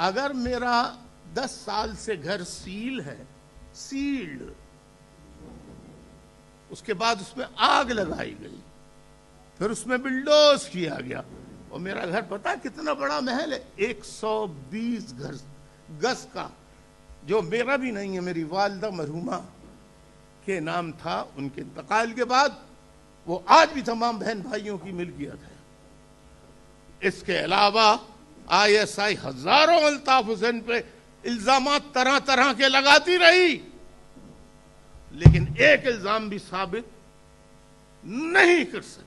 اگر میرا 10 سال سے گھر سیل ہے، سیلڈ، اس کے بعد اس میں آگ لگائی گئی، پھر اس میں بلڈوز کیا گیا، اور میرا گھر پتا کتنا بڑا محل ہے، 120 گز کا، جو میرا بھی نہیں ہے، میری والدہ مرحومہ کے نام تھا، ان کے انتقال کے بعد وہ آج بھی تمام بہن بھائیوں کی ملکیت ہے۔ اس کے علاوہ ISI ہزاروں الطاف حسین پہ الزامات طرح طرح کے لگاتی رہی، لیکن ایک الزام بھی ثابت نہیں کر سکی۔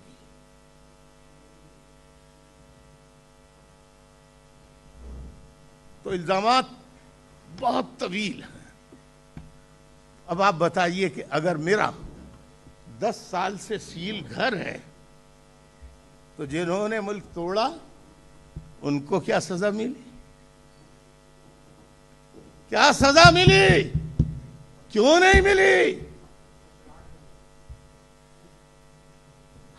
تو الزامات بہت طویل ہیں۔ اب آپ بتائیے کہ اگر میرا 10 سال سے سیل گھر ہے تو جنہوں نے ملک توڑا ان کو کیا سزا ملی؟ کیا سزا ملی؟ کیوں نہیں ملی؟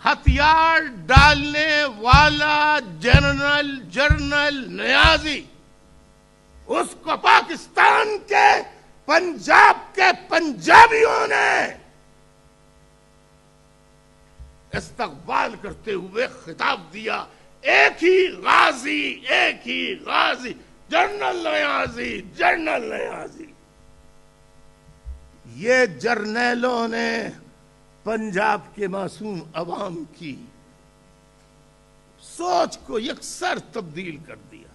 ہتھیار ڈالنے والا جنرل نیازی، اس کو پاکستان کے پنجاب کے پنجابیوں نے استقبال کرتے ہوئے خطاب دیا، ایک ہی غازی، جنرل نیازی۔ یہ جرنیلوں نے پنجاب کے معصوم عوام کی سوچ کو یکسر تبدیل کر دیا۔